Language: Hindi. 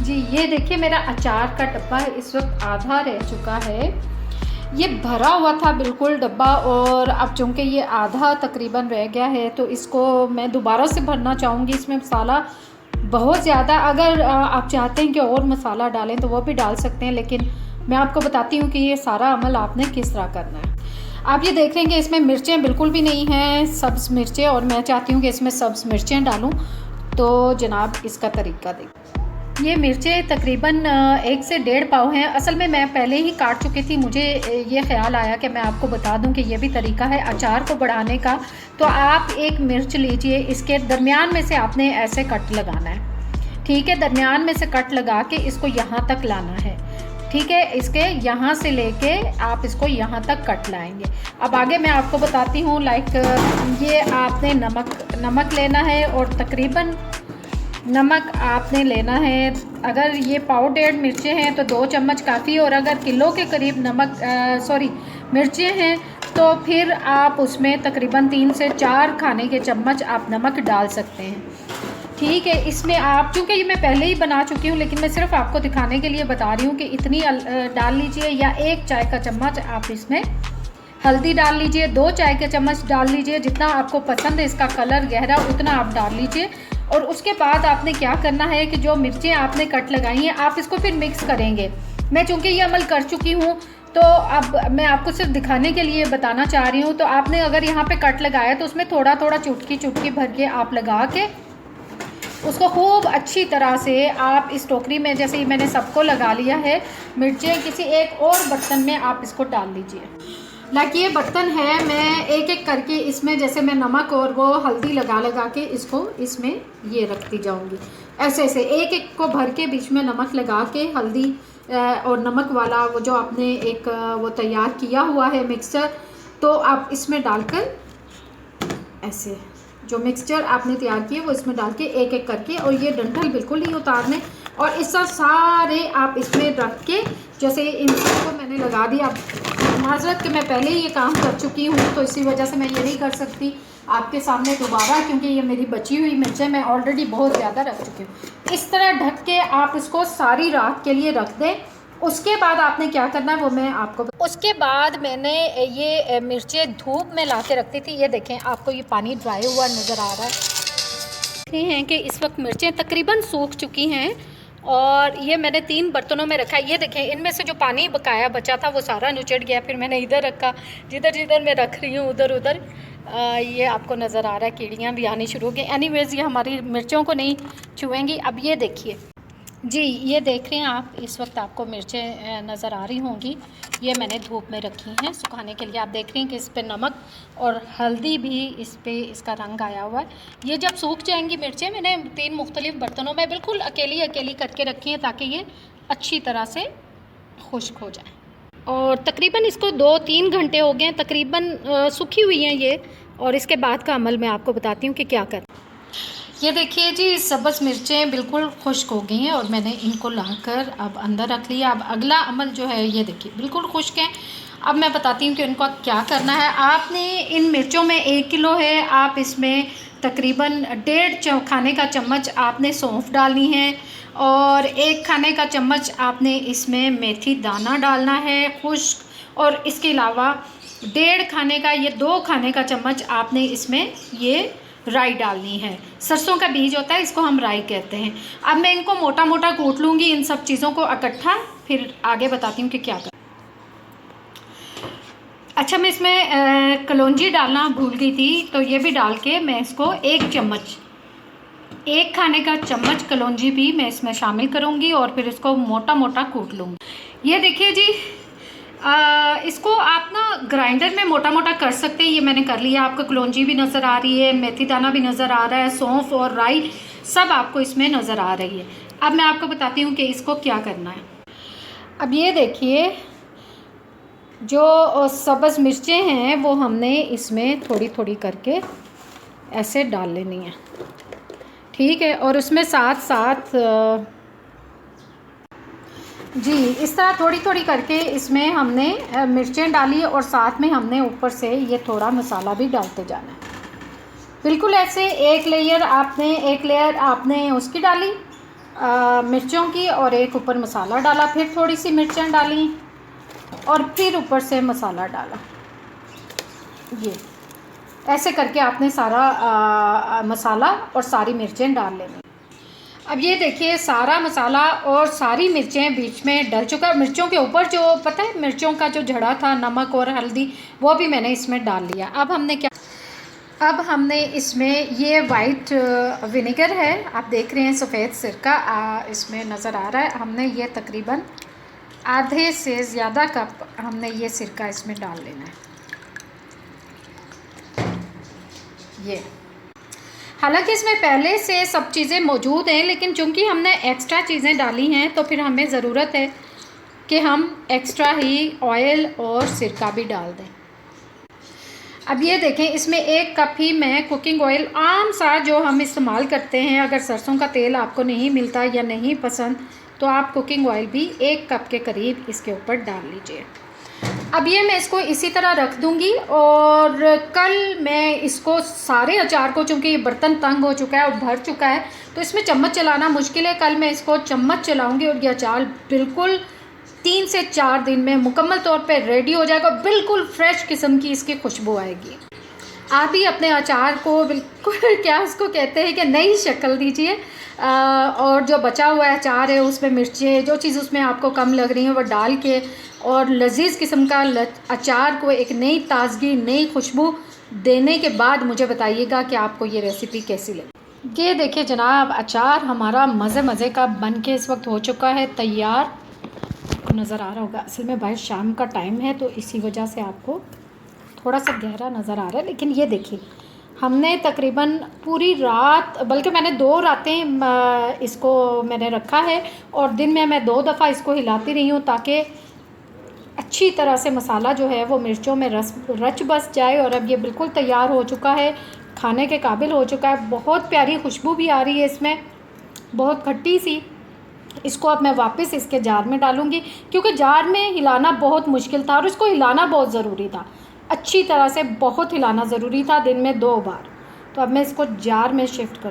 जी ये देखिए मेरा अचार का डब्बा इस वक्त आधा रह चुका है। ये भरा हुआ था बिल्कुल डब्बा, और अब चूँकि ये आधा तकरीबन रह गया है तो इसको मैं दोबारा से भरना चाहूँगी। इसमें मसाला बहुत ज़्यादा, अगर आप चाहते हैं कि और मसाला डालें तो वो भी डाल सकते हैं, लेकिन मैं आपको बताती हूँ कि ये सारा अमल आपने किस तरह करना है। आप ये देख रहे हैं कि इसमें मिर्चें बिल्कुल भी नहीं हैं, सब्ज़ मिर्चें, और मैं चाहती हूँ कि इसमें सब्ज़ मिर्चें डालूँ। तो जनाब इसका तरीका देखिए। ये मिर्चें तकरीबन 1 से 1.5 पाव हैं। असल में मैं पहले ही काट चुकी थी, मुझे ये ख़्याल आया कि मैं आपको बता दूं कि ये भी तरीका है अचार को बढ़ाने का। तो आप एक मिर्च लीजिए, इसके दरमियान में से आपने ऐसे कट लगाना है, ठीक है। दरमियान में से कट लगा के इसको यहाँ तक लाना है, ठीक है। इसके यहाँ से लेके आप इसको यहाँ तक कट लाएंगे। अब आगे मैं आपको बताती हूँ। लाइक ये आपने नमक लेना है, और तकरीबन नमक आपने लेना है, अगर ये 1.5 मिर्चें हैं तो 2 चम्मच काफ़ी, और अगर किलो के करीब मिर्चें हैं तो फिर आप उसमें तकरीबन 3 से 4 खाने के चम्मच आप नमक डाल सकते हैं, ठीक है। इसमें आप, चूँकि ये मैं पहले ही बना चुकी हूँ, लेकिन मैं सिर्फ आपको दिखाने के लिए बता रही हूँ कि इतनी डाल लीजिए, या 1 चाय का चम्मच आप इसमें हल्दी डाल लीजिए, 2 चाय के चम्मच डाल लीजिए, जितना आपको पसंद है इसका कलर गहरा उतना आप डाल लीजिए। और उसके बाद आपने क्या करना है कि जो मिर्चें आपने कट लगाई हैं आप इसको फिर मिक्स करेंगे। मैं चूँकि ये अमल कर चुकी हूँ तो अब मैं आपको सिर्फ दिखाने के लिए बताना चाह रही हूँ। तो आपने अगर यहाँ पे कट लगाया तो उसमें थोड़ा थोड़ा चुटकी भर के आप लगा के उसको खूब अच्छी तरह से आप इस टोकरी में, जैसे ही मैंने सबको लगा लिया है मिर्चें, किसी एक और बर्तन में आप इसको डाल लीजिए। लाइक ये बर्तन है, मैं एक एक करके इसमें जैसे मैं नमक और वो हल्दी लगा के इसको इसमें ये रखती जाऊंगी। ऐसे ऐसे एक एक को भर के बीच में नमक लगा के, हल्दी और नमक वाला वो जो आपने एक वो तैयार किया हुआ है मिक्सचर, तो आप इसमें डालकर ऐसे जो मिक्सचर आपने तैयार किया वो इसमें डाल के एक एक करके, और ये डंठल बिल्कुल नहीं उतारने, और इस सारे आप इसमें रख के जैसे इन सबको मैंने लगा दिया। माजरत कि मैं पहले ही ये काम कर चुकी हूँ तो इसी वजह से मैं ये नहीं कर सकती आपके सामने दोबारा, क्योंकि ये मेरी बची हुई मिर्चें मैं ऑलरेडी बहुत ज़्यादा रख चुकी हूँ। इस तरह ढक के आप इसको सारी रात के लिए रख दें। उसके बाद आपने क्या करना है वो मैं आपको, उसके बाद मैंने ये मिर्चें धूप में ला के रखती थी। ये देखें, आपको ये पानी ड्राई हुआ नज़र आ रहा है, हैं कि इस वक्त मिर्चें तकरीबन सूख चुकी हैं, और ये मैंने 3 बर्तनों में रखा है। ये देखें, इनमें से जो पानी बकाया बचा था वो सारा नुचड़ गया, फिर मैंने इधर रखा, जिधर जिधर मैं रख रही हूँ उधर उधर ये आपको नज़र आ रहा है कीड़ियाँ भी आनी शुरू हो गई। एनीवेज़ ये हमारी मिर्चों को नहीं छुएंगी। अब ये देखिए जी, ये देख रहे हैं आप, इस वक्त आपको मिर्चें नज़र आ रही होंगी, ये मैंने धूप में रखी हैं सुखाने के लिए। आप देख रहे हैं कि इस पे नमक और हल्दी भी इस पे इसका रंग आया हुआ है। ये जब सूख जाएंगी मिर्चें, मैंने 3 मुख्तलिफ बर्तनों में बिल्कुल अकेली अकेली करके रखी हैं ताकि ये अच्छी तरह से खुश्क हो जाए। और तकरीबन इसको 2-3 घंटे हो गए तकरीबन सूखी हुई हैं ये। और इसके बाद का अमल मैं आपको बताती हूँ कि क्या कर। ये देखिए जी, सब्ज़ मिर्चें बिल्कुल खुश्क हो गई हैं और मैंने इनको लाकर अब अंदर रख लिया। अब अगला अमल जो है ये देखिए बिल्कुल खुश्क हैं। अब मैं बताती हूँ कि इनको क्या करना है। आपने इन मिर्चों में 1 किलो है, आप इसमें तकरीबन 1.5 खाने का चम्मच आपने सौंफ डालनी है, और 1 खाने का चम्मच आपने इसमें मेथी दाना डालना है खुश्क, और इसके अलावा 1.5 खाने का, ये 2 खाने का चम्मच आपने इसमें ये राई डालनी है। सरसों का बीज होता है, इसको हम राई कहते हैं। अब मैं इनको मोटा मोटा कूट लूँगी इन सब चीज़ों को इकट्ठा, फिर आगे बताती हूँ कि क्या कर। अच्छा, मैं इसमें कलौंजी डालना भूल गई थी, तो ये भी डाल के मैं इसको 1 खाने का चम्मच कलौंजी भी मैं इसमें शामिल करूँगी, और फिर इसको मोटा मोटा कूट लूँगी। ये देखिए जी, इसको आप ना ग्राइंडर में मोटा मोटा कर सकते हैं। ये मैंने कर लिया। आपको कलौंजी भी नज़र आ रही है, मेथी दाना भी नज़र आ रहा है, सौंफ और राई सब आपको इसमें नज़र आ रही है। अब मैं आपको बताती हूँ कि इसको क्या करना है। अब ये देखिए, जो सब्ज़ मिर्चें हैं वो हमने इसमें थोड़ी थोड़ी करके ऐसे डाल लेनी है, ठीक है। और उसमें साथ साथ जी इस तरह थोड़ी थोड़ी करके इसमें हमने मिर्चें डाली, और साथ में हमने ऊपर से ये थोड़ा मसाला भी डालते जाना है। बिल्कुल ऐसे एक लेयर आपने उसकी डाली, मिर्चों की और एक ऊपर मसाला डाला, फिर थोड़ी सी मिर्चें डाली और फिर ऊपर से मसाला डाला। ये ऐसे करके आपने सारा मसाला और सारी मिर्चें डाल लेनी। अब ये देखिए सारा मसाला और सारी मिर्चें बीच में डल चुका है। मिर्चों के ऊपर जो पता है मिर्चों का जो झड़ा था, नमक और हल्दी, वो भी मैंने इसमें डाल लिया। अब हमने इसमें ये वाइट विनेगर है, आप देख रहे हैं सफ़ेद सिरका इसमें नज़र आ रहा है। हमने ये तकरीबन आधे से ज़्यादा कप हमने ये सिरका इसमें डाल लेना है। ये हालांकि इसमें पहले से सब चीज़ें मौजूद हैं, लेकिन चूँकि हमने एक्स्ट्रा चीज़ें डाली हैं तो फिर हमें ज़रूरत है कि हम एक्स्ट्रा ही ऑयल और सिरका भी डाल दें। अब ये देखें इसमें 1 कप ही मैं कुकिंग ऑयल आम सा जो हम इस्तेमाल करते हैं, अगर सरसों का तेल आपको नहीं मिलता या नहीं पसंद तो आप कुकिंग ऑयल भी 1 कप के करीब इसके ऊपर डाल लीजिए। अब ये मैं इसको इसी तरह रख दूँगी और कल मैं इसको सारे अचार को, चूँकि ये बर्तन तंग हो चुका है और भर चुका है तो इसमें चम्मच चलाना मुश्किल है, कल मैं इसको चम्मच चलाऊँगी और ये अचार बिल्कुल 3 से 4 दिन में मुकम्मल तौर पे रेडी हो जाएगा। बिल्कुल फ्रेश किस्म की इसकी खुशबू आएगी। आप भी अपने अचार को बिल्कुल क्या उसको कहते हैं कि नई शक्ल दीजिए और जो बचा हुआ अचार है उसमें मिर्चें, जो चीज़ उसमें आपको कम लग रही है वो डाल के और लजीज किस्म का अचार को एक नई ताजगी, नई खुशबू देने के बाद मुझे बताइएगा कि आपको ये रेसिपी कैसी लगी। ये देखिए जनाब, अचार हमारा मज़े मज़े का बन के इस वक्त हो चुका है तैयार। आपको नज़र आ रहा होगा, असल में भाई शाम का टाइम है तो इसी वजह से आपको थोड़ा सा गहरा नज़र आ रहा है। लेकिन ये देखिए हमने तकरीबन पूरी रात, बल्कि मैंने 2 रातें इसको मैंने रखा है और दिन में मैं 2 दफ़ा इसको हिलाती रही हूँ ताकि अच्छी तरह से मसाला जो है वो मिर्चों में रच बस जाए। और अब ये बिल्कुल तैयार हो चुका है, खाने के काबिल हो चुका है। बहुत प्यारी खुशबू भी आ रही है इसमें, बहुत खट्टी सी। इसको अब मैं वापस इसके जार में डालूँगी क्योंकि जार में हिलाना बहुत मुश्किल था और इसको हिलाना बहुत ज़रूरी था, अच्छी तरह से बहुत हिलाना ज़रूरी था, दिन में 2 बार। तो अब मैं इसको जार में शिफ्ट करूँ।